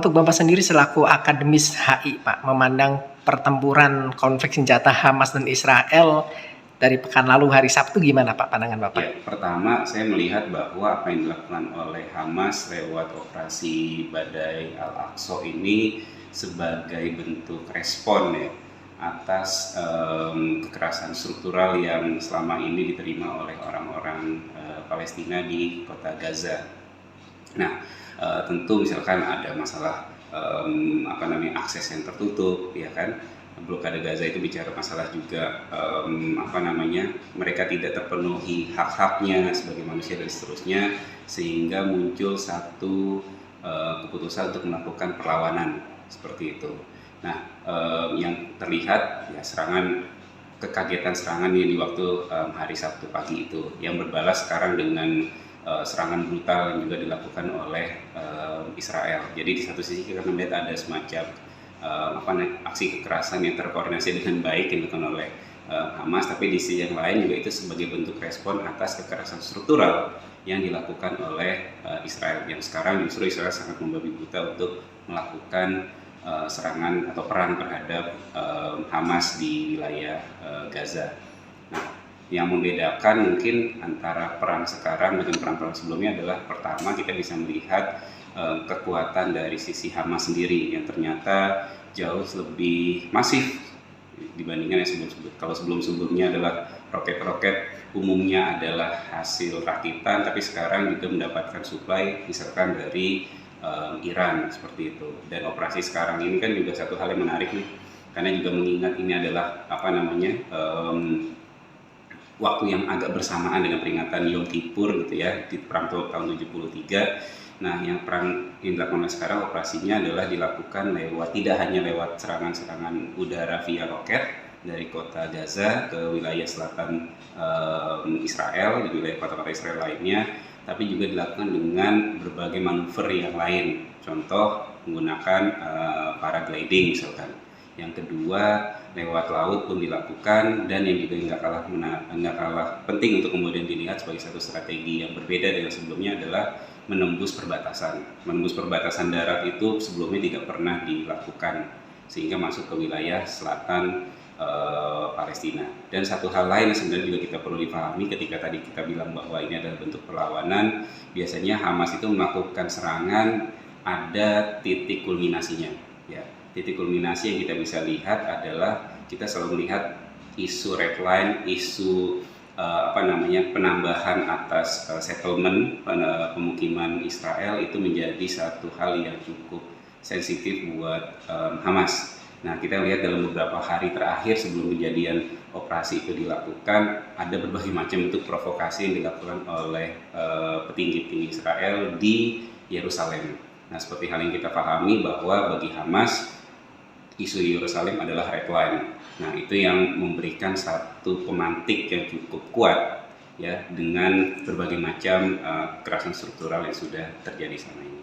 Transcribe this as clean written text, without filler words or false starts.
Untuk Bapak sendiri selaku akademis HI, Pak, memandang pertempuran konflik senjata Hamas dan Israel dari pekan lalu hari Sabtu gimana Pak pandangan Bapak? Ya, pertama saya melihat bahwa apa yang dilakukan oleh Hamas lewat operasi Badai Al-Aqsa ini sebagai bentuk respon ya atas kekerasan struktural yang selama ini diterima oleh orang-orang Palestina di kota Gaza. Nah, tentu misalkan ada masalah akses yang tertutup, ya kan. Blokade Gaza itu bicara masalah juga mereka tidak terpenuhi hak-haknya sebagai manusia dan seterusnya, sehingga muncul satu keputusan untuk melakukan perlawanan seperti itu. Nah, yang terlihat ya kekagetan serangan di waktu hari Sabtu pagi itu yang berbalas sekarang dengan serangan brutal yang juga dilakukan oleh Israel. Jadi di satu sisi kita melihat ada semacam aksi kekerasan yang terkoordinasi dengan baik yang dilakukan oleh Hamas, tapi di sisi yang lain juga itu sebagai bentuk respon atas kekerasan struktural yang dilakukan oleh Israel, yang sekarang justru Israel sangat membabi buta untuk melakukan serangan atau perang terhadap Hamas di wilayah Gaza. Nah, yang membedakan mungkin antara perang sekarang dengan perang-perang sebelumnya adalah pertama kita bisa melihat kekuatan dari sisi Hamas sendiri yang ternyata jauh lebih masif dibandingkan yang sebelum-sebelumnya. Kalau sebelum-sebelumnya adalah roket-roket umumnya adalah hasil rakitan, tapi sekarang juga mendapatkan suplai misalkan dari Iran seperti itu. Dan operasi sekarang ini kan juga satu hal yang menarik nih, karena juga mengingat ini adalah waktu yang agak bersamaan dengan peringatan Yom Kippur gitu ya, di perang tahun 73. Nah, yang perang yang dilakukan sekarang operasinya adalah dilakukan tidak hanya lewat serangan-serangan udara via roket dari kota Gaza ke wilayah selatan Israel, di wilayah kota-kota Israel lainnya, tapi juga dilakukan dengan berbagai manuver yang lain. Contoh menggunakan paragliding misalkan. Yang kedua lewat laut pun dilakukan, dan yang juga nggak kalah penting untuk kemudian dilihat sebagai satu strategi yang berbeda dengan sebelumnya adalah menembus perbatasan. Menembus perbatasan darat itu sebelumnya tidak pernah dilakukan, sehingga masuk ke wilayah selatan Palestina. Dan satu hal lain yang sebenarnya juga kita perlu dipahami ketika tadi kita bilang bahwa ini adalah bentuk perlawanan, biasanya Hamas itu melakukan serangan ada titik kulminasinya. Ya, titik kulminasi yang kita bisa lihat adalah kita selalu melihat isu red line, isu penambahan atas settlement pemukiman Israel itu menjadi satu hal yang cukup sensitif buat Hamas. Nah, kita lihat dalam beberapa hari terakhir sebelum kejadian operasi itu dilakukan, ada berbagai macam bentuk provokasi yang dilakukan oleh petinggi-petinggi Israel di Yerusalem. Nah, seperti hal yang kita pahami bahwa bagi Hamas isu Yerusalem adalah red line. Nah, itu yang memberikan satu pemantik yang cukup kuat ya dengan berbagai macam kekerasan struktural yang sudah terjadi selama ini.